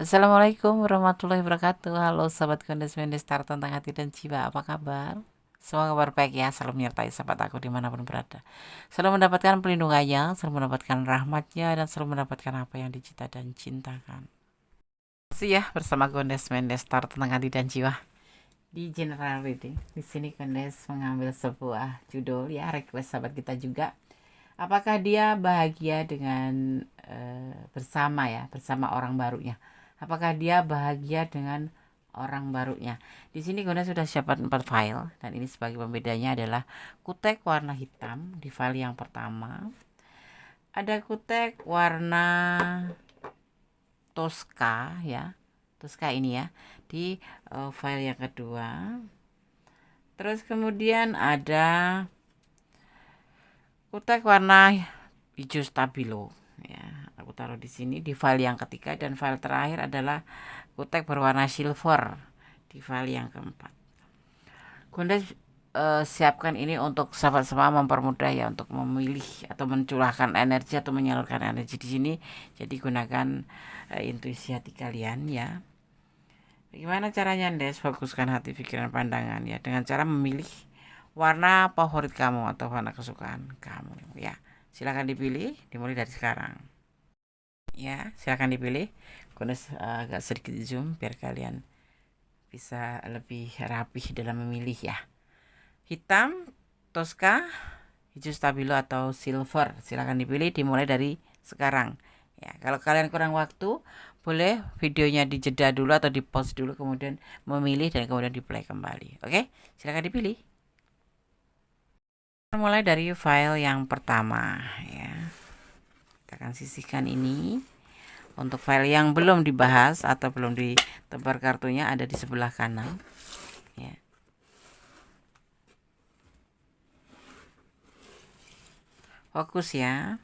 Assalamualaikum warahmatullahi wabarakatuh. Halo sahabat Kondes Mendestar tentang hati dan jiwa. Apa kabar? Semoga kabar baik ya. Selalu menyertai sahabat aku dimanapun berada. Selalu mendapatkan perlindungannya, selalu mendapatkan rahmatnya, dan selalu mendapatkan apa yang dicita dan cintakan. Masih ya bersama Kondes Mendestar tentang hati dan jiwa di General Reading. Di sini Kondes mengambil sebuah judul ya, request sahabat kita juga. Apakah dia bahagia dengan bersama orang barunya? Apakah dia bahagia dengan orang barunya? Di sini Guna sudah siapkan 4 file dan ini sebagai pembedanya adalah kutek warna hitam di file yang pertama. Ada kutek warna Tosca ya. Tosca ini ya di file yang kedua. Terus kemudian ada kutek warna hijau stabilo ya, aku taruh di sini di file yang ketiga, dan file terakhir adalah kutek berwarna silver di file yang keempat. Gunda siapkan ini untuk sahabat semua mempermudah ya untuk memilih atau mencurahkan energi atau menyalurkan energi di sini. Jadi gunakan intuisi hati kalian ya. Bagaimana caranya Des? Fokuskan hati, pikiran, pandangan ya dengan cara memilih warna favorit kamu atau warna kesukaan kamu ya. Silakan dipilih, dimulai dari sekarang. Ya, silakan dipilih. Kunus agak sedikit zoom biar kalian bisa lebih rapih dalam memilih ya. Hitam, Tosca, hijau stabilo atau silver. Silakan dipilih, dimulai dari sekarang. Ya, kalau kalian kurang waktu, boleh videonya dijeda dulu atau di pause dulu, kemudian memilih dan kemudian di play kembali. Oke, silakan dipilih. Mulai dari file yang pertama ya. Kita akan sisihkan ini. Untuk file yang belum dibahas atau belum ditebar kartunya ada di sebelah kanan ya. Fokus ya.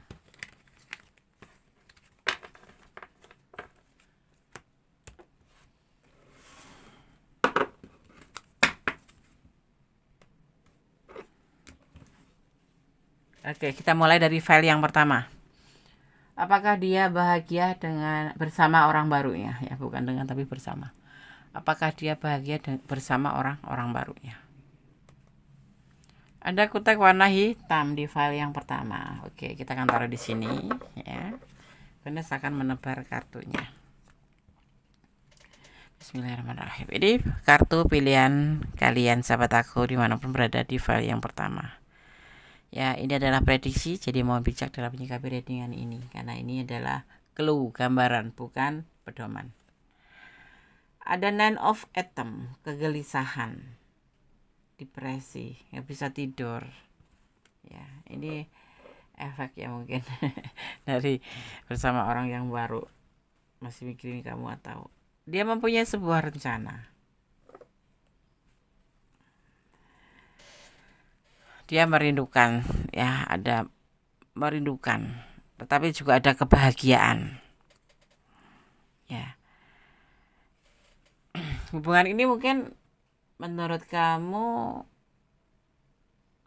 Oke, kita mulai dari file yang pertama. Apakah dia bahagia dengan bersama orang barunya? Ya, bukan dengan tapi bersama. Apakah dia bahagia bersama orang barunya? Ada kutek warna hitam di file yang pertama. Oke, kita akan taruh di sini ya. Kemudian akan menebar kartunya. Bismillahirrahmanirrahim. Ini kartu pilihan kalian sahabat aku dimanapun berada di file yang pertama. Ya, ini adalah prediksi, jadi mohon bijak dalam menyikapi readingan ini karena ini adalah clue, gambaran, bukan pedoman. Ada Nine of Atom, kegelisahan, depresi, nggak bisa tidur. Ya, ini efek ya mungkin dari bersama orang yang baru, masih mikirin kamu atau dia mempunyai sebuah rencana. Dia merindukan ya, ada merindukan, tetapi juga ada kebahagiaan ya. Hubungan ini mungkin menurut kamu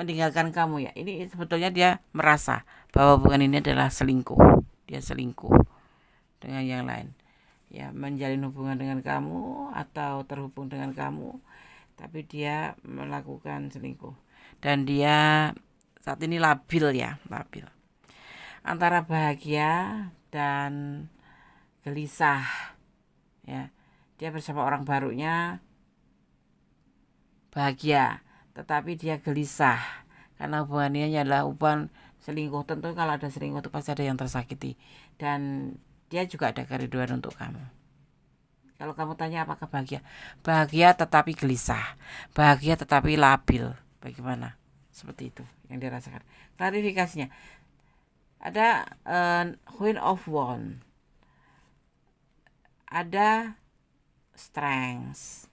meninggalkan kamu ya. Ini sebetulnya dia merasa bahwa hubungan ini adalah selingkuh. Dia selingkuh dengan yang lain ya, menjalin hubungan dengan kamu atau terhubung dengan kamu, tapi dia melakukan selingkuh. Dan dia saat ini labil ya, labil antara bahagia dan gelisah ya. Dia bersama orang barunya bahagia, tetapi dia gelisah karena hubungannya adalah hubungan selingkuh. Tentu kalau ada selingkuh itu pasti ada yang tersakiti, dan dia juga ada kerinduan untuk kamu. Kalau kamu tanya apakah bahagia, bahagia tetapi gelisah, bahagia tetapi labil. Bagaimana? Seperti itu yang dirasakan. Klarifikasinya ada Queen of Wands, ada Strength,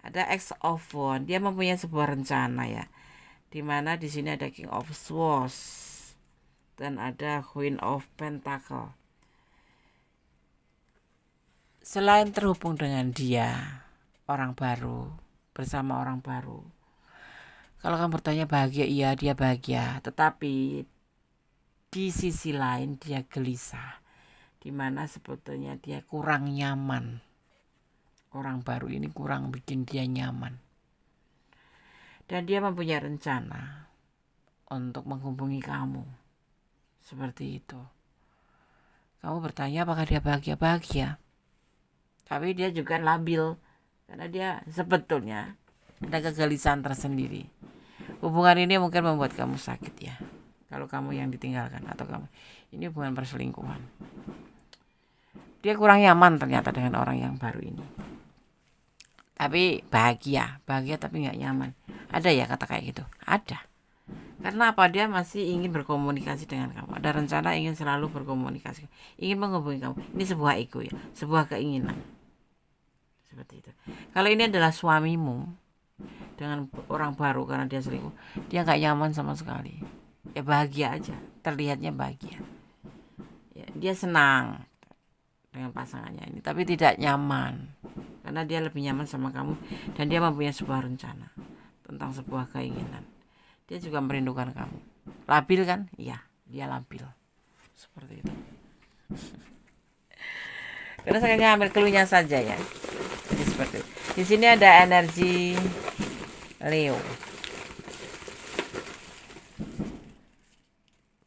ada X of Wands. Dia mempunyai sebuah rencana ya, dimana di sini ada King of Swords dan ada Queen of Pentacle. Selain terhubung dengan dia, orang baru, bersama orang baru, kalau kamu bertanya bahagia, iya dia bahagia, tetapi di sisi lain dia gelisah. dimana sebetulnya dia kurang nyaman. Orang baru ini kurang bikin dia nyaman. Dan dia mempunyai rencana untuk menghubungi kamu. Seperti itu. Kamu bertanya apakah dia bahagia-bahagia. Tapi dia juga labil. Karena dia sebetulnya ada kegelisahan tersendiri. Hubungan ini mungkin membuat kamu sakit ya. Kalau kamu yang ditinggalkan atau kamu. Ini hubungan perselingkuhan. Dia kurang nyaman ternyata dengan orang yang baru ini. Tapi bahagia tapi gak nyaman. Ada ya kata kayak gitu? Ada. Karena apa? Dia masih ingin berkomunikasi dengan kamu. Ada rencana ingin selalu berkomunikasi, ingin menghubungi kamu. Ini sebuah ego ya, sebuah keinginan. Seperti itu. Kalau ini adalah suamimu dengan orang baru karena dia selingkuh, dia gak nyaman sama sekali. Ya bahagia aja, terlihatnya bahagia ya, dia senang dengan pasangannya ini, tapi tidak nyaman karena dia lebih nyaman sama kamu dan dia mempunyai sebuah rencana tentang sebuah keinginan. Dia juga merindukan kamu. Labil kan? Iya, dia labil. Seperti itu. Karena saya ambil keluhnya saja ya. Jadi seperti itu. Di sini ada energi Leo.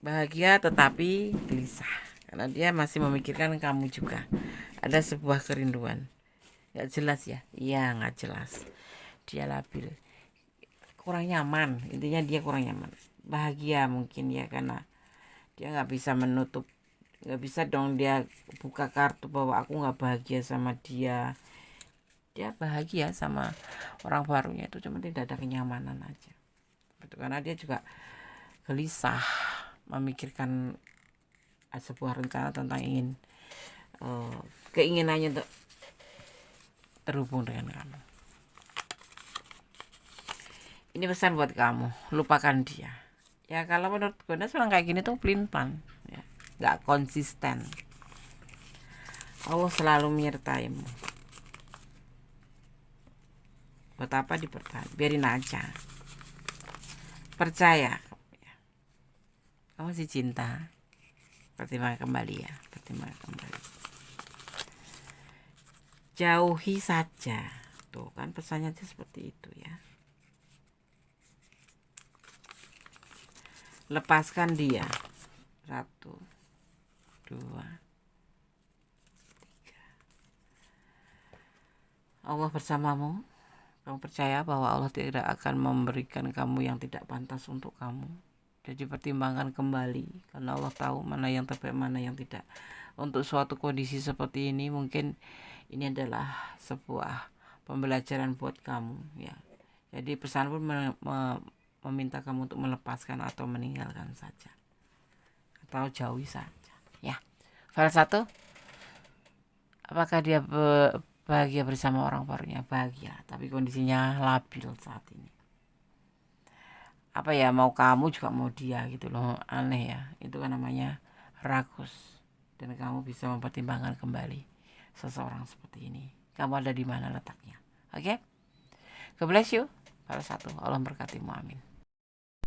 Bahagia tetapi gelisah karena dia masih memikirkan kamu juga. Ada sebuah kerinduan. Gak jelas ya? Iya, gak jelas. Dia labil. Kurang nyaman. Intinya dia kurang nyaman. Bahagia mungkin ya karena dia gak bisa menutup. Gak bisa dong dia buka kartu bahwa aku gak bahagia sama dia. Dia bahagia sama orang barunya itu, cuma tidak ada kenyamanan aja. Itu karena dia juga gelisah memikirkan sebuah rencana tentang keinginannya untuk terhubung dengan kamu. Ini pesan buat kamu, lupakan dia. Ya kalau menurut gue orang kayak gini tuh pelin-pelan ya, gak konsisten. Allah selalu menyertaimu. Buat apa dipertahan? Biarin aja. Percaya. Kamu masih cinta. Pertimbangkan kembali ya. Pertimbangkan kembali. Jauhi saja. Tuh kan pesannya aja seperti itu ya. Lepaskan dia. 1, 2, 3. Allah bersamamu. Kamu percaya bahwa Allah tidak akan memberikan kamu yang tidak pantas untuk kamu. Jadi pertimbangkan kembali, karena Allah tahu mana yang terbaik, mana yang tidak. Untuk suatu kondisi seperti ini mungkin ini adalah sebuah pembelajaran buat kamu ya. Jadi pesan pun meminta kamu untuk melepaskan atau meninggalkan saja, atau jauhi saja ya. File 1, apakah dia bahagia bersama orang barunya? Bahagia, tapi kondisinya labil saat ini. Apa ya, mau kamu juga mau dia gitu loh, aneh ya. Itu kan namanya rakus. Dan kamu bisa mempertimbangkan kembali seseorang seperti ini. Kamu ada di mana letaknya? Oke? God bless you. File 1, Allah berkatimu, amin.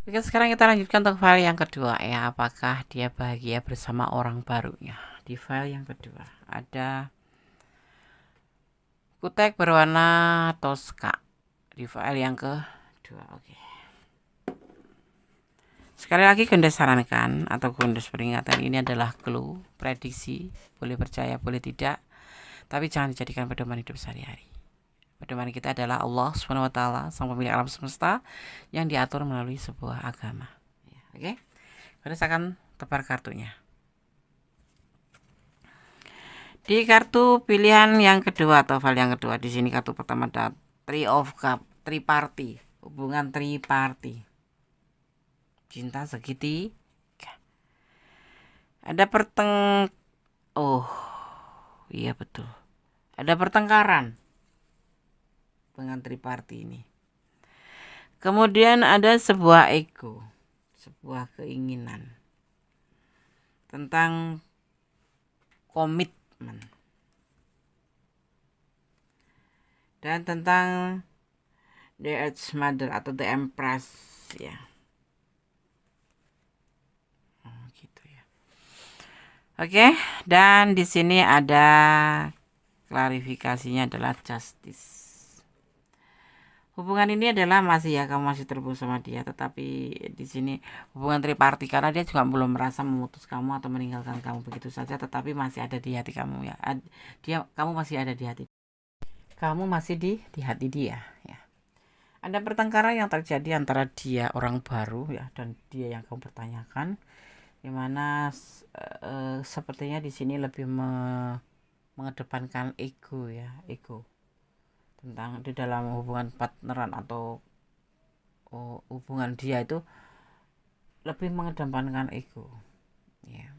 Oke, sekarang kita lanjutkan untuk file yang kedua ya. Apakah dia bahagia bersama orang barunya? Di file yang kedua ada kutek berwarna toska. Di file yang kedua. Oke. Sekali lagi Gunda sarankan atau Gunda peringatan, ini adalah clue, prediksi, boleh percaya boleh tidak, tapi jangan dijadikan pedoman hidup sehari-hari. Pedoman kita adalah Allah SWT, sang pemilik alam semesta, yang diatur melalui sebuah agama. Oke, Gunda akan tebar kartunya. Di kartu pilihan yang kedua atau file yang kedua, di sini kartu pertama ada Three of Cup, triparty, hubungan triparty. Cinta segitiga. Ada oh iya betul, ada pertengkaran dengan triparty ini. Kemudian ada sebuah ego, sebuah keinginan tentang komitmen dan tentang the Earth Mother atau the Empress ya. Gitu ya. Oke, dan di sini ada klarifikasinya adalah justice. Hubungan ini adalah masih kamu masih terhubung sama dia, tetapi di sini hubungan triparti karena dia juga belum merasa memutus kamu atau meninggalkan kamu begitu saja, tetapi masih ada di hati kamu ya. Kamu masih ada di hati. Kamu masih di hati dia ya. Ada pertengkaran yang terjadi antara dia orang baru ya dan dia yang kamu pertanyakan, dimana sepertinya di sini lebih mengedepankan ego ya, ego tentang di dalam hubungan partneran atau hubungan dia itu lebih mengedepankan ego ya.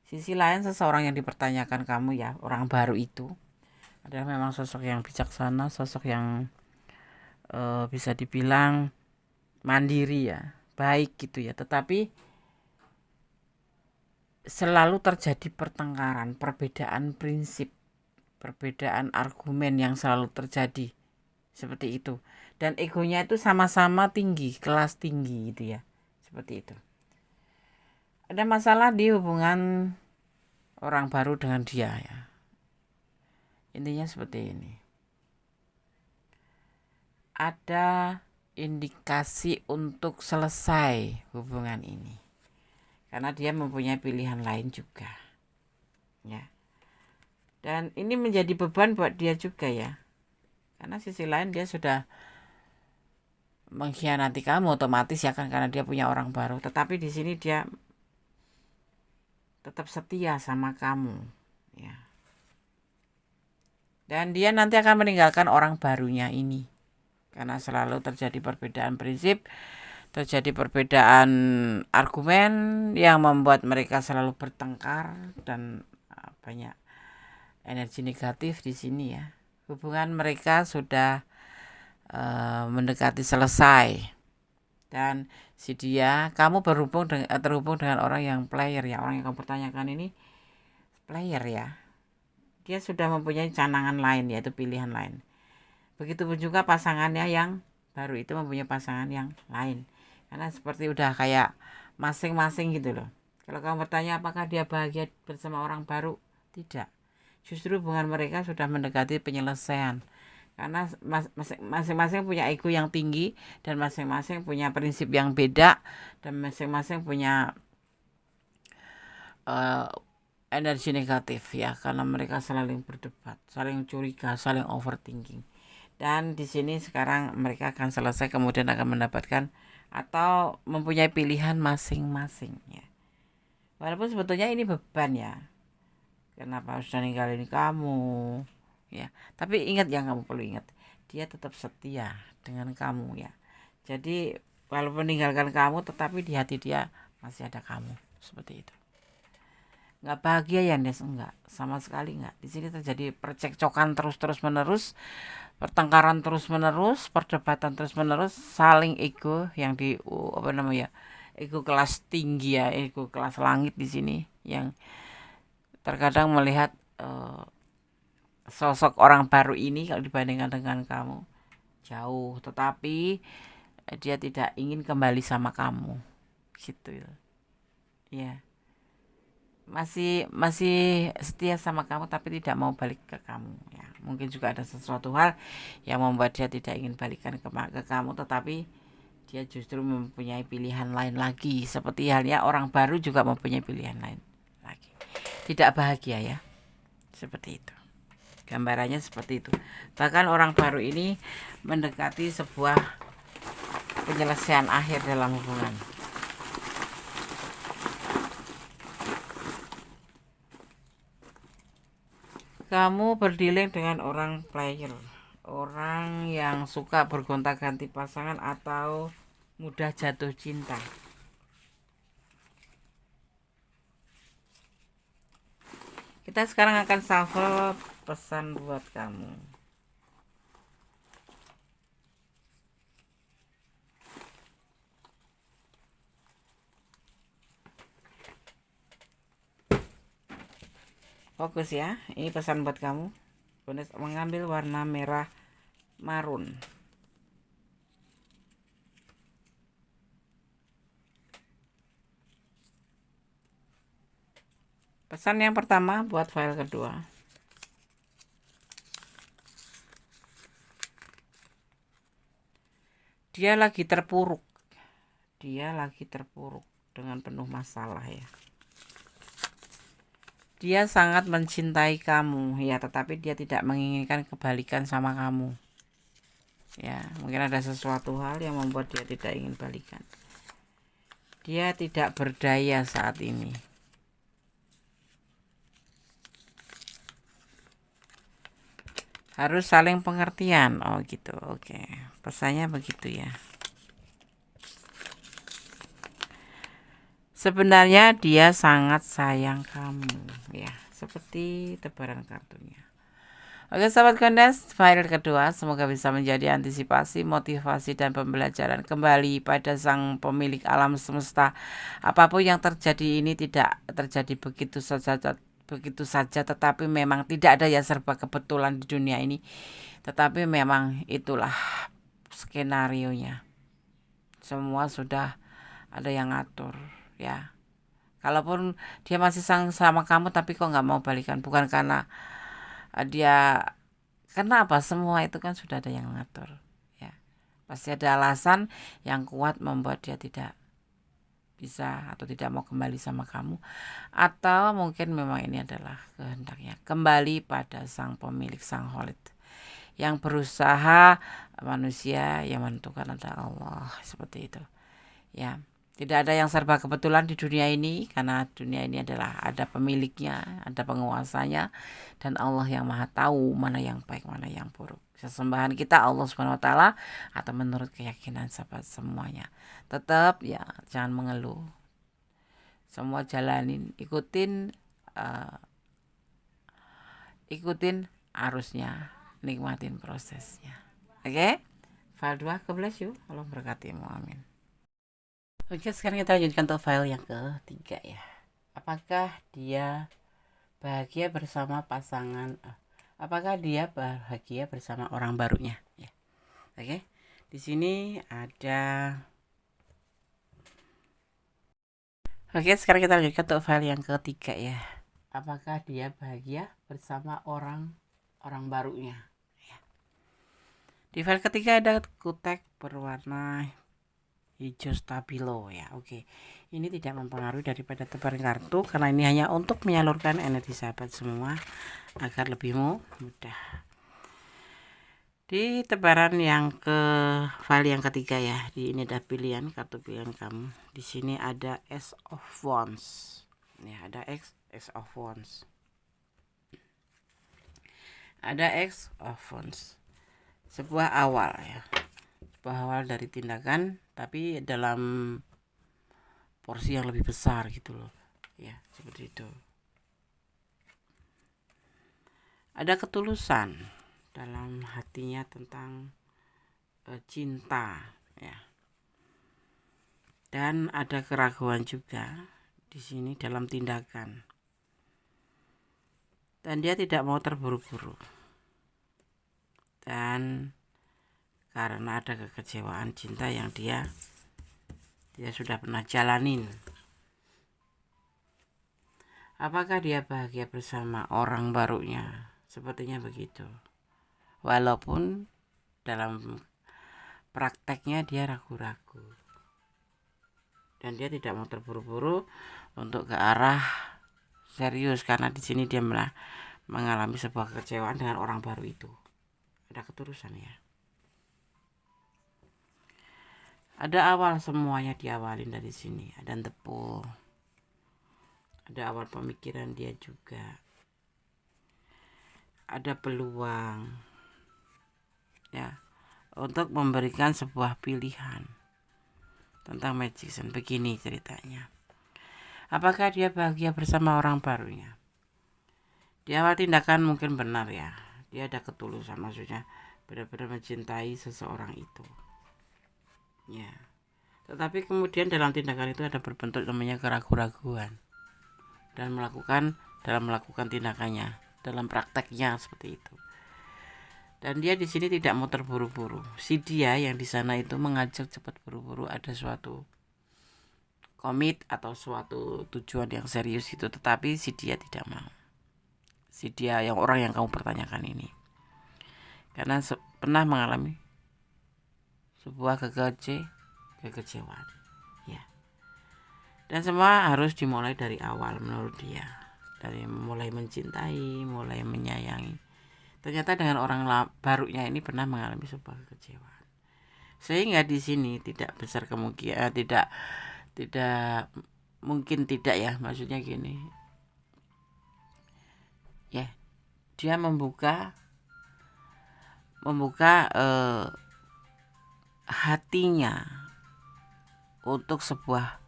Sisi lain, seseorang yang dipertanyakan kamu ya, orang baru itu adalah memang sosok yang bijaksana, sosok yang bisa dibilang mandiri ya, baik gitu ya, tetapi selalu terjadi pertengkaran, perbedaan prinsip, perbedaan argumen yang selalu terjadi seperti itu, dan egonya itu sama-sama tinggi, kelas tinggi gitu ya, seperti itu. Ada masalah di hubungan orang baru dengan dia ya, intinya seperti ini. Ada indikasi untuk selesai hubungan ini karena dia mempunyai pilihan lain juga ya, dan ini menjadi beban buat dia juga ya, karena sisi lain dia sudah mengkhianati kamu otomatis ya kan, karena dia punya orang baru, tetapi di sini dia tetap setia sama kamu ya, dan dia nanti akan meninggalkan orang barunya ini karena selalu terjadi perbedaan prinsip, terjadi perbedaan argumen yang membuat mereka selalu bertengkar dan banyak energi negatif di sini ya. Hubungan mereka sudah mendekati selesai, dan si dia, kamu terhubung dengan orang yang player ya, orang yang kamu pertanyakan ini player ya. Dia sudah mempunyai canangan lain, yaitu pilihan lain. Begitupun juga pasangannya yang baru itu mempunyai pasangan yang lain. Karena seperti udah kayak masing-masing gitu loh. Kalau kamu bertanya apakah dia bahagia bersama orang baru, tidak. Justru hubungan mereka sudah mendekati penyelesaian. Karena masing-masing punya ego yang tinggi, dan masing-masing punya prinsip yang beda, dan masing-masing punya energi negatif ya, karena mereka saling berdebat, saling curiga, saling overthinking. Dan di sini sekarang mereka akan selesai, kemudian akan mendapatkan atau mempunyai pilihan masing-masing ya. Walaupun sebetulnya ini beban ya, kenapa harus ninggalin kamu ya, tapi ingat, yang kamu perlu ingat, dia tetap setia dengan kamu ya. Jadi walaupun meninggalkan kamu, tetapi di hati dia masih ada kamu, seperti itu. Nggak bahagia ya Nes? Enggak, sama sekali enggak. Di sini terjadi percekcokan terus menerus, pertengkaran terus menerus, perdebatan terus menerus, saling ego yang ego kelas tinggi ya, ego kelas langit di sini, yang terkadang melihat sosok orang baru ini kalau dibandingkan dengan kamu jauh, tetapi dia tidak ingin kembali sama kamu gitu ya. Masih setia sama kamu, tapi tidak mau balik ke kamu ya. Mungkin juga ada sesuatu hal yang membuat dia tidak ingin balikan ke kamu, tetapi dia justru mempunyai pilihan lain lagi, seperti halnya orang baru juga mempunyai pilihan lain lagi. Tidak bahagia ya, seperti itu. Gambarannya seperti itu. Bahkan orang baru ini mendekati sebuah penyelesaian akhir dalam hubungan. Kamu berdealing dengan orang player, orang yang suka bergonta-ganti pasangan atau mudah jatuh cinta. Kita sekarang akan shuffle pesan buat kamu. Fokus ya, ini pesan buat kamu. Bonus mengambil warna merah marun. Pesan yang pertama buat file kedua. Dia lagi terpuruk. Dia lagi terpuruk dengan penuh masalah ya. Dia sangat mencintai kamu ya, tetapi dia tidak menginginkan kebalikan sama kamu. Ya, mungkin ada sesuatu hal yang membuat dia tidak ingin balikan. Dia tidak berdaya saat ini. Harus saling pengertian. Oh gitu. Oke. Pesannya begitu ya. Sebenarnya dia sangat sayang kamu ya, seperti tebaran kartunya. Oke sahabat Kondes, file kedua semoga bisa menjadi antisipasi, motivasi, dan pembelajaran kembali pada sang pemilik alam semesta. Apapun yang terjadi ini tidak terjadi begitu saja, tetapi memang tidak ada yang serba kebetulan di dunia ini, tetapi memang itulah skenarionya. Semua sudah ada yang ngatur ya. Kalaupun dia masih sayang sama kamu tapi kok nggak mau balikan, bukan karena dia, karena apa, semua itu kan sudah ada yang ngatur ya. Pasti ada alasan yang kuat membuat dia tidak bisa atau tidak mau kembali sama kamu, atau mungkin memang ini adalah kehendaknya kembali pada sang pemilik, sang Khalid yang berusaha. Manusia yang menentukan adalah Allah, seperti itu ya. Tidak ada yang serba kebetulan di dunia ini, karena dunia ini adalah ada pemiliknya, ada penguasanya, dan Allah yang maha tahu mana yang baik, mana yang buruk. Sesembahan kita Allah Subhanahu wa taala atau menurut keyakinan sahabat semuanya. Tetap ya jangan mengeluh. Semua jalanin, ikutin arusnya, nikmatin prosesnya. Oke? File 2, God bless you. Allah berkatimu. Amin. Oke, sekarang kita lanjutkan untuk file yang ketiga ya. Apakah dia bahagia bersama pasangan? Apakah dia bahagia bersama orang barunya? Ya. Oke, di sini ada. Oke, sekarang kita lanjutkan untuk file yang ketiga ya. Apakah dia bahagia bersama orang barunya? Ya. Di file ketiga ada kutek berwarna hijau stabilo ya. Oke, ini tidak mempengaruhi daripada tebaran kartu, karena ini hanya untuk menyalurkan energi sahabat semua agar lebih mudah. Di tebaran yang ke file yang ketiga ya, di ini ada pilihan, kartu pilihan kamu. Di sini ada Ace of Wands ya, ada Ace of Wands, ada Ace of Wands, sebuah awal ya, awal dari tindakan tapi dalam porsi yang lebih besar gitu loh ya, seperti itu. Ada ketulusan dalam hatinya tentang cinta ya, dan ada keraguan juga di sini dalam tindakan, dan dia tidak mau terburu-buru, dan karena ada kekecewaan cinta yang dia sudah pernah jalanin. Apakah dia bahagia bersama orang barunya? Sepertinya begitu. Walaupun dalam prakteknya dia ragu-ragu, dan dia tidak mau terburu-buru untuk ke arah serius, karena di sini dia mengalami sebuah kekecewaan dengan orang baru itu. Ada ketulusan ya. Ada awal, semuanya diawalin dari sini. Ada tepul, ada awal pemikiran dia juga, ada peluang ya untuk memberikan sebuah pilihan tentang magician. Begini ceritanya. Apakah dia bahagia bersama orang barunya? Di awal tindakan mungkin benar ya, dia ada ketulusan, maksudnya benar-benar mencintai seseorang itu ya. Tetapi kemudian dalam tindakan itu ada berbentuk namanya keraguan-raguan, dan melakukan tindakannya, dalam prakteknya seperti itu. Dan dia di sini tidak mau terburu-buru. Si dia yang di sana itu mengajak cepat buru-buru, ada suatu komit atau suatu tujuan yang serius itu, tetapi si dia tidak mau. Si dia yang orang yang kamu pertanyakan ini, karena pernah mengalami sebuah kekecewaan, ya. Dan semua harus dimulai dari awal menurut dia, dari mulai mencintai, mulai menyayangi. Ternyata dengan orang barunya ini pernah mengalami sebuah kekecewaan, sehingga di sini tidak besar kemungkinan, tidak mungkin tidak ya, maksudnya gini ya, dia membuka hatinya untuk sebuah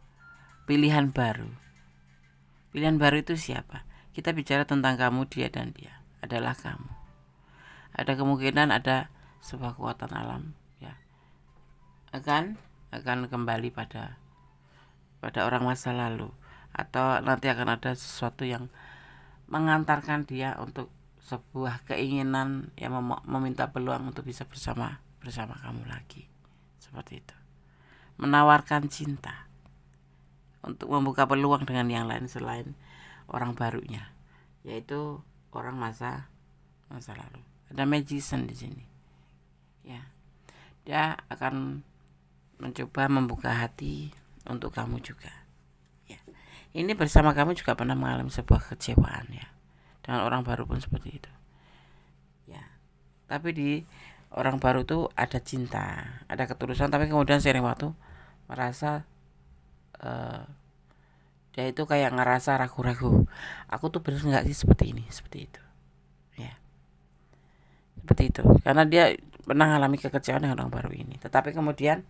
pilihan baru. Pilihan baru itu siapa? Kita bicara tentang kamu, dia dan dia adalah kamu. Ada kemungkinan ada sebuah kekuatan alam ya akan kembali pada orang masa lalu, atau nanti akan ada sesuatu yang mengantarkan dia untuk sebuah keinginan yang meminta peluang untuk bisa bersama kamu lagi, seperti itu. Menawarkan cinta untuk membuka peluang dengan yang lain selain orang barunya, yaitu orang masa lalu. Ada magician di sini, ya. Dia akan mencoba membuka hati untuk kamu juga, ya. Ini bersama kamu juga pernah mengalami sebuah kecewaan ya, dengan orang baru pun seperti itu, ya. Tapi di orang baru itu ada cinta, ada ketulusan, tapi kemudian seiring waktu merasa dia itu kayak ngerasa ragu-ragu, aku tuh bener nggak sih seperti ini, seperti itu, ya. Seperti itu, karena dia pernah mengalami kekecewaan dengan orang baru ini. Tetapi kemudian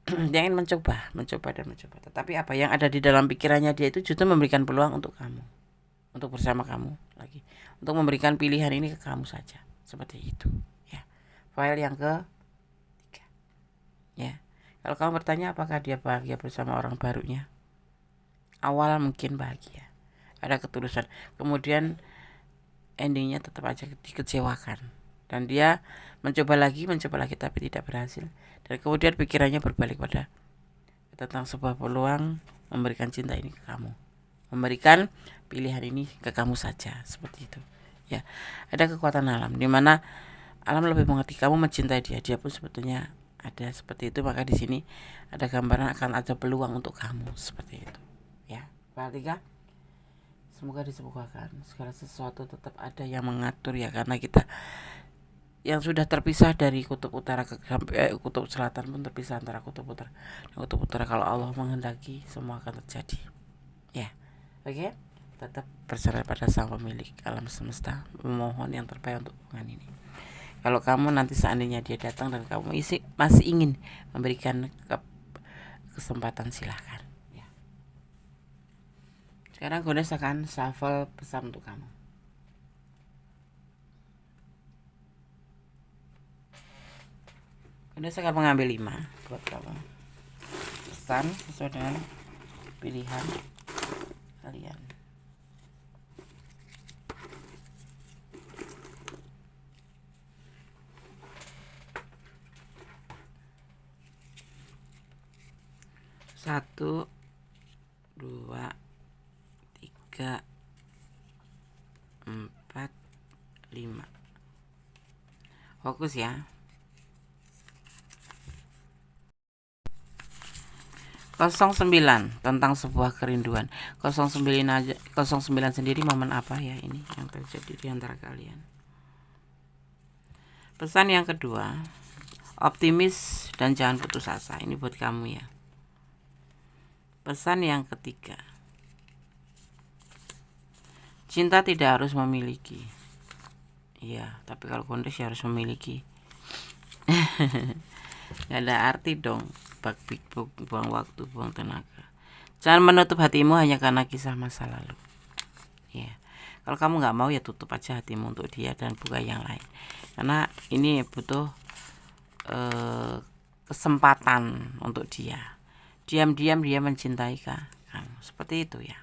dia ingin mencoba. Tetapi apa yang ada di dalam pikirannya dia itu justru memberikan peluang untuk kamu, untuk bersama kamu lagi, untuk memberikan pilihan ini ke kamu saja, seperti itu, ya. File yang ketiga, ya. Kalau kamu bertanya apakah dia bahagia bersama orang barunya, awal mungkin bahagia, ada ketulusan, kemudian endingnya tetap aja dikecewakan, dan dia mencoba lagi tapi tidak berhasil, dan kemudian pikirannya berbalik pada tentang sebuah peluang memberikan cinta ini ke kamu, memberikan pilihan ini ke kamu saja, seperti itu, ya. Ada kekuatan alam di mana alam lebih mengerti kamu mencintai dia pun sebetulnya ada seperti itu. Maka di sini ada gambaran akan ada peluang untuk kamu, seperti itu, ya. Perhatikan, semoga disembuhkan, segala sesuatu tetap ada yang mengatur ya, karena kita yang sudah terpisah dari kutub utara ke kutub selatan pun terpisah antara kutub utara dan kutub utara. Kalau Allah menghendaki semua akan terjadi, ya. Oke, tetap berserah pada sang pemilik alam semesta, memohon yang terbaik untuk hubungan ini. Kalau kamu nanti seandainya dia datang dan kamu masih ingin memberikan kesempatan, silahkan, ya. Sekarang Gones akan shuffle pesan untuk kamu. Gones akan mengambil 5 buat kamu, pesan sesuai dengan pilihan kalian. Satu, 2, 3, 4, 5. Fokus ya. 09 tentang sebuah kerinduan. 09 sendiri momen apa ya ini yang terjadi di antara kalian. Pesan yang kedua, optimis dan jangan putus asa. Ini buat kamu ya. Pesan yang ketiga, cinta tidak harus memiliki. Iya, tapi kalau Gondes ya harus memiliki. Gak ada arti dong buang waktu, buang tenaga. Jangan menutup hatimu hanya karena kisah masa lalu, ya. Kalau kamu gak mau ya tutup aja hatimu untuk dia dan buka yang lain, karena ini butuh kesempatan untuk dia. Diam-diam dia mencintai kamu, seperti itu ya.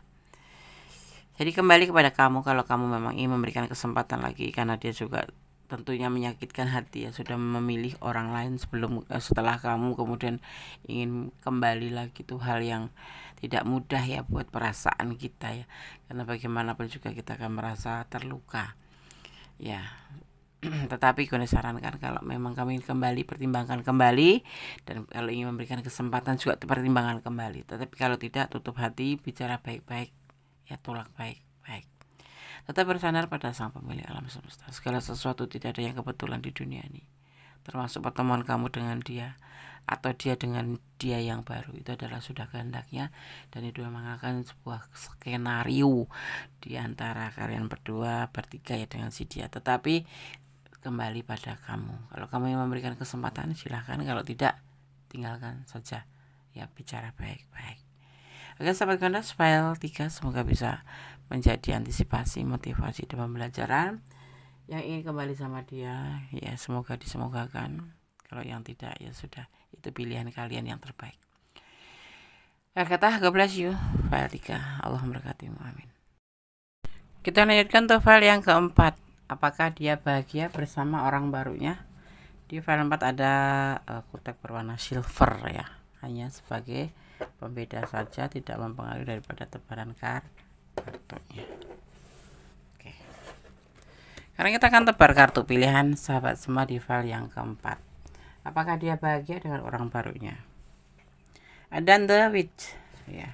Jadi kembali kepada kamu, kalau kamu memang ingin memberikan kesempatan lagi, karena dia juga tentunya menyakitkan hati ya, sudah memilih orang lain setelah kamu, kemudian ingin kembali lagi, itu hal yang tidak mudah ya buat perasaan kita ya, karena bagaimanapun juga kita akan merasa terluka ya. Tetapi gue sarankan kalau memang kamu ingin kembali, pertimbangkan kembali, dan kalau ingin memberikan kesempatan juga pertimbangkan kembali. Tetapi kalau tidak, tutup hati, bicara baik-baik ya, tolak baik-baik. Tetap bersandar pada Sang Pemilik alam semesta. Segala sesuatu tidak ada yang kebetulan di dunia ini, termasuk pertemuan kamu dengan dia atau dia dengan dia yang baru. Itu adalah sudah kehendaknya, dan itu memang akan sebuah skenario di antara kalian berdua bertiga ya dengan si dia. Tetapi kembali pada kamu. Kalau kamu yang memberikan kesempatan, silahkan. Kalau tidak, tinggalkan saja ya, bicara baik-baik. Oke sahabat Gondas, file 3 semoga bisa menjadi antisipasi, motivasi, dan pembelajaran. Yang ingin kembali sama dia ya, semoga disemogakan. Kalau yang tidak ya sudah, itu pilihan kalian yang terbaik. Kata God bless you. File 3, Allah memberkatimu, amin. Kita lanjutkan untuk file yang keempat. Apakah dia bahagia bersama orang barunya? Di file 4 ada kutek berwarna silver ya, hanya sebagai pembeda saja, tidak mempengaruhi daripada tebaran kartunya. Oke. Sekarang kita akan tebar kartu pilihan sahabat semua di file yang keempat. Apakah dia bahagia dengan orang barunya? Ada The Witch ya.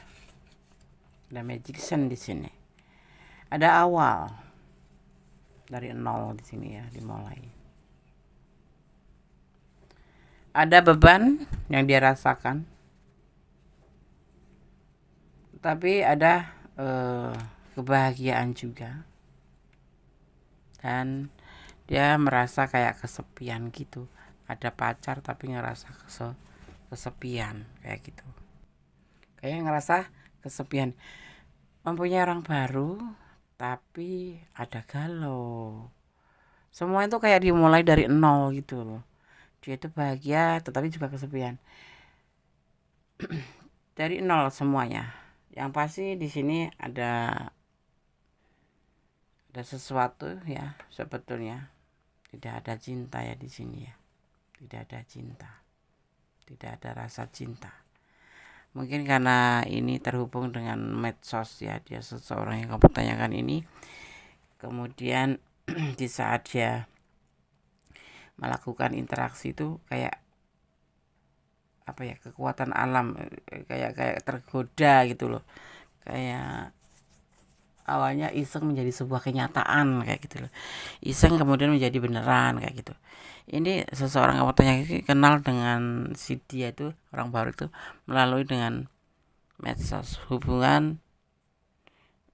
Ada Magician di sini. Ada awal. Dari 0 di sini ya, dimulai. Ada beban yang dia rasakan, tapi ada kebahagiaan juga, dan dia merasa kayak kesepian gitu. Ada pacar tapi ngerasa kesepian kayak gitu, kayak ngerasa kesepian. Mempunyai orang baru tapi ada galau. Semua itu kayak dimulai dari 0 gitu loh. Dia itu bahagia tetapi juga kesepian. Dari 0 semuanya. Yang pasti di sini ada sesuatu ya, sebetulnya tidak ada cinta ya di sini ya. Tidak ada cinta. Tidak ada rasa cinta. Mungkin karena ini terhubung dengan medsos ya, dia seseorang yang kamu pertanyakan ini. Kemudian di saat dia melakukan interaksi itu kayak apa ya, kekuatan alam, kayak tergoda gitu loh. Kayak awalnya iseng menjadi sebuah kenyataan kayak gitu loh. Iseng kemudian menjadi beneran kayak gitu. Ini seseorang kamu tanya kenal dengan si dia itu, orang baru itu, melalui dengan medsos, hubungan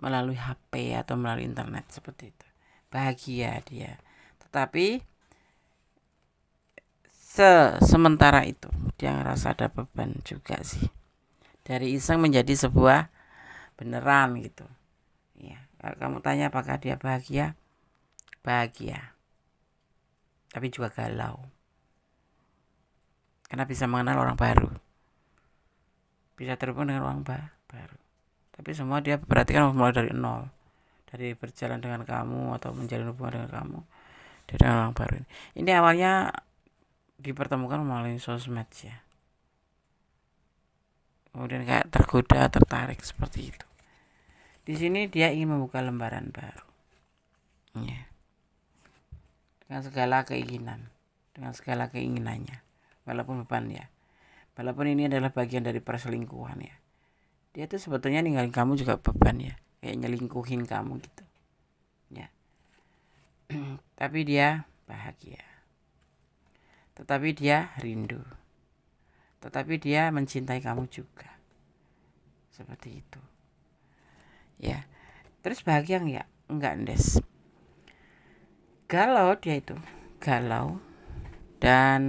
melalui HP atau melalui internet seperti itu. Bahagia dia. Tetapi sementara itu dia ngerasa ada beban juga sih. Dari iseng menjadi sebuah beneran gitu. Ya, kalau kamu tanya apakah dia bahagia? Bahagia. Tapi juga galau. Karena bisa mengenal orang baru. Bisa terhubung dengan orang baru. Tapi semua dia berarti kan mulai dari 0. Dari berjalan dengan kamu atau menjalin hubungan dengan kamu dari orang baru ini. Ini awalnya dipertemukan melalui sosmed ya. Kemudian kayak tergoda, tertarik seperti itu. Di sini dia ingin membuka lembaran baru. Ya. Dengan segala keinginan, dengan segala keinginannya. Walaupun beban ya. Walaupun ini adalah bagian dari perselingkuhan ya. Dia tuh sebetulnya ninggalin kamu juga beban ya. Kayak nyelingkuhin kamu gitu. Ya. Tapi dia bahagia. Tetapi dia rindu. Tetapi dia mencintai kamu juga. Seperti itu. Ya. Terus bahagia enggak? Enggak, Ndes. Galau dia itu. Galau. Dan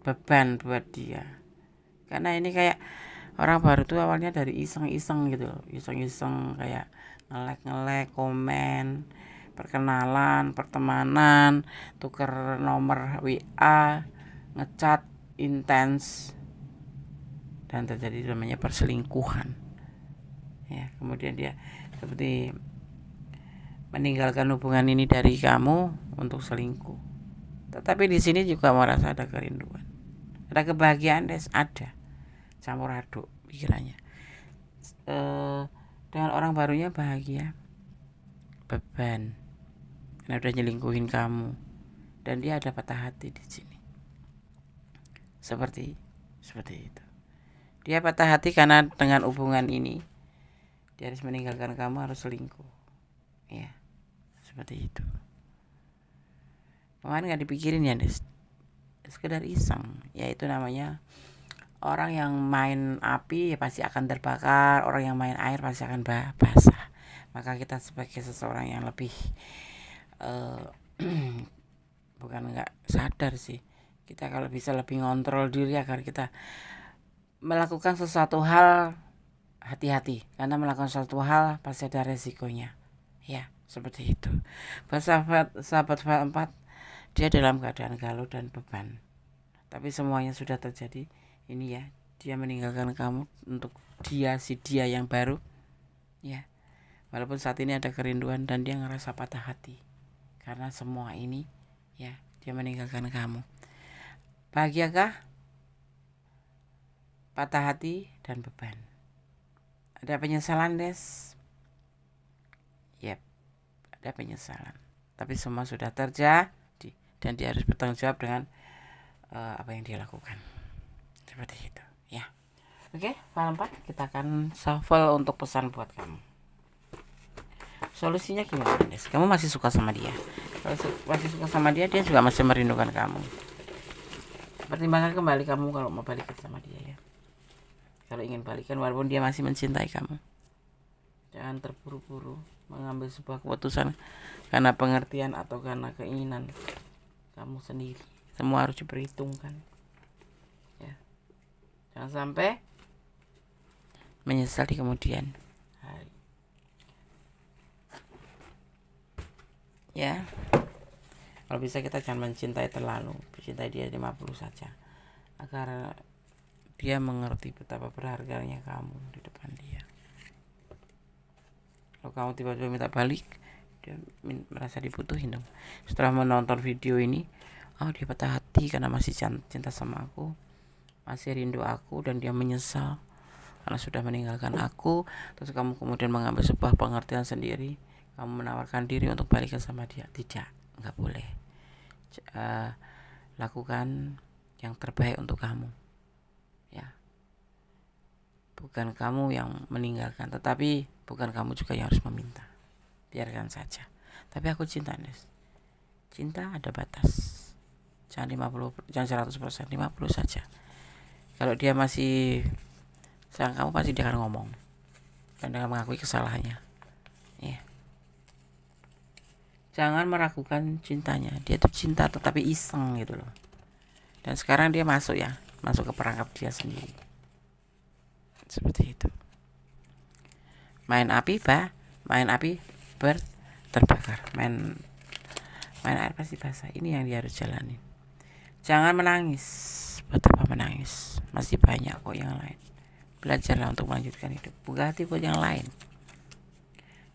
beban buat dia. Karena ini kayak orang baru tuh awalnya dari iseng-iseng gitu loh. Iseng-iseng kayak ngelek-ngelek, komen, perkenalan, pertemanan, tuker nomor WA, ngecat intens, dan terjadi namanya perselingkuhan ya. Kemudian dia seperti meninggalkan hubungan ini dari kamu untuk selingkuh. Tetapi di sini juga merasa ada kerinduan, ada kebahagiaan, Des, ada campur aduk pikirannya. Dengan orang barunya bahagia, beban karena udah nyelingkuhin kamu, dan dia ada patah hati di sini. Seperti itu. Dia patah hati karena dengan hubungan ini dia harus meninggalkan kamu, harus selingkuh. Ya, seperti itu. Kemarin gak dipikirin ya, Des, sekedar iseng. Ya itu namanya orang yang main api ya pasti akan terbakar, orang yang main air pasti akan basah. Maka kita sebagai seseorang yang lebih bukan nggak sadar sih, kita kalau bisa lebih ngontrol diri agar kita melakukan sesuatu hal hati-hati, karena melakukan sesuatu hal pasti ada resikonya. Ya, seperti itu. Sahabat 4, dia dalam keadaan galau dan beban. Tapi semuanya sudah terjadi. Ini ya, dia meninggalkan kamu untuk dia yang baru. Ya. Walaupun saat ini ada kerinduan dan dia ngerasa patah hati karena semua ini, ya, dia meninggalkan kamu. Bahagiakah? Patah hati dan beban. Ada penyesalan, Des? Yep, ada penyesalan. Tapi semua sudah terjadi dan dia harus bertanggung jawab dengan apa yang dia lakukan. Seperti itu, ya. Oke, file 4 kita akan shuffle untuk pesan buat kamu. Solusinya gimana, Des? Kamu masih suka sama dia? Kalau masih suka sama dia, dia juga masih merindukan kamu. Pertimbangkan kembali kamu kalau mau balikan sama dia, ya. Kalau ingin balikan walaupun dia masih mencintai kamu, jangan terburu-buru mengambil sebuah keputusan karena pengertian atau karena keinginan kamu sendiri. Semua harus diperhitungkan, ya. Jangan sampai menyesal di kemudian hari, ya. Kalau bisa kita jangan mencintai terlalu, mencintai dia 50 saja, agar dia mengerti betapa berharganya kamu di depan dia. Kalau kamu tiba-tiba minta balik, dia merasa dibutuhin dong. Setelah menonton video ini, oh dia patah hati karena masih cinta sama aku, masih rindu aku, dan dia menyesal karena sudah meninggalkan aku. Terus kamu kemudian mengambil sebuah pengertian sendiri, kamu menawarkan diri untuk balikan sama dia. Tidak, nggak boleh. Lakukan yang terbaik untuk kamu, ya. Bukan kamu yang meninggalkan, tetapi bukan kamu juga yang harus meminta. Biarkan saja. Tapi aku cinta, Nes. Cinta ada batas. Jangan 100%, 50 saja. Kalau dia masih sayang kamu, pasti dia akan ngomong dan dia akan mengakui kesalahannya, ya. Jangan meragukan cintanya. Dia tuh cinta tetapi iseng gitu loh. Dan sekarang dia masuk ke perangkap dia sendiri. Seperti itu. Main api terbakar. Main air pasti basah. Ini yang dia harus jalani. Jangan menangis. Buat apa menangis? Masih banyak kok yang lain. Belajarlah untuk melanjutkan hidup. Buka hati buat yang lain.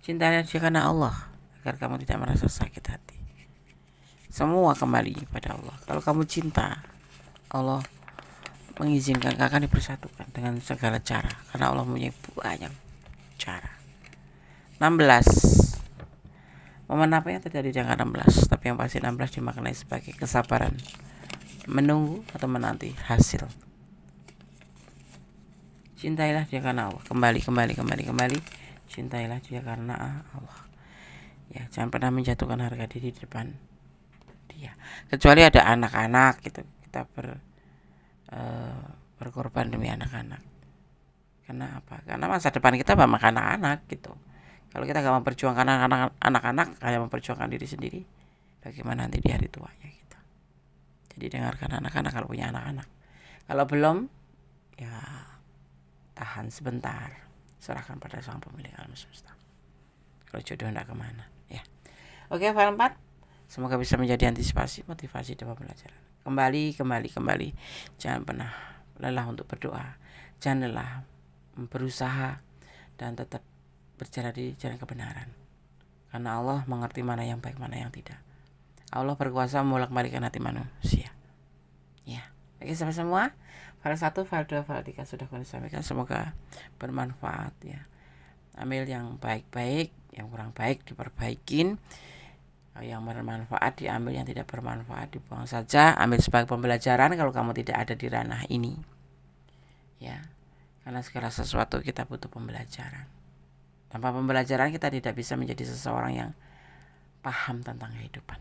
Cintanya dia karena Allah, agar kamu tidak merasa sakit hati. Semua kembali pada Allah. Kalau kamu cinta, Allah mengizinkan kakak dipersatukan dengan segala cara, karena Allah punya banyak cara. 16. Momen apa yang terjadi di angka 16? Tapi yang pasti 16 dimaknai sebagai kesabaran menunggu atau menanti hasil. Cintailah dia karena Allah. Kembali. Cintailah dia karena Allah. Ya, jangan pernah menjatuhkan harga diri di depan dia. Kecuali ada anak-anak gitu, kita berkorban demi anak-anak. Karena apa? Karena masa depan kita sama anak-anak gitu. Kalau kita gak memperjuangkan anak-anak, hanya memperjuangkan diri sendiri, bagaimana nanti di hari tuanya kita? Jadi dengarkan anak-anak kalau punya anak-anak. Kalau belum, ya tahan sebentar, serahkan pada sang pemilik alam semesta. Kalau jodoh tidak kemana, ya. Oke, file 4. Semoga bisa menjadi antisipasi, motivasi dalam pembelajaran. Kembali. Jangan pernah lelah untuk berdoa. Jangan lelah berusaha dan tetap berjalan di jalan kebenaran. Karena Allah mengerti mana yang baik, mana yang tidak. Allah berkuasa membolak-balikan hati manusia. Ya, oke sampai semua. File 1, file 2, file 3 sudah kami sampaikan. Semoga bermanfaat ya. Ambil yang baik-baik, yang kurang baik diperbaikin. Yang bermanfaat diambil, yang tidak bermanfaat dibuang saja. Ambil sebagai pembelajaran kalau kamu tidak ada di ranah ini. Ya. Karena segala sesuatu kita butuh pembelajaran. Tanpa pembelajaran kita tidak bisa menjadi seseorang yang paham tentang kehidupan.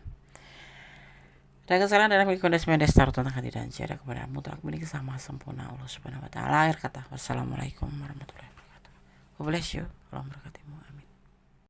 Dan kesalahan dalam kondisi mendestar tentang hati dan tiada kepada mutlak milik sama sempurna Allah Subhanahu wa taala. Akhir kata, wassalamualaikum warahmatullahi wabarakatuh. God bless you. Allah memberkatimu. Amin.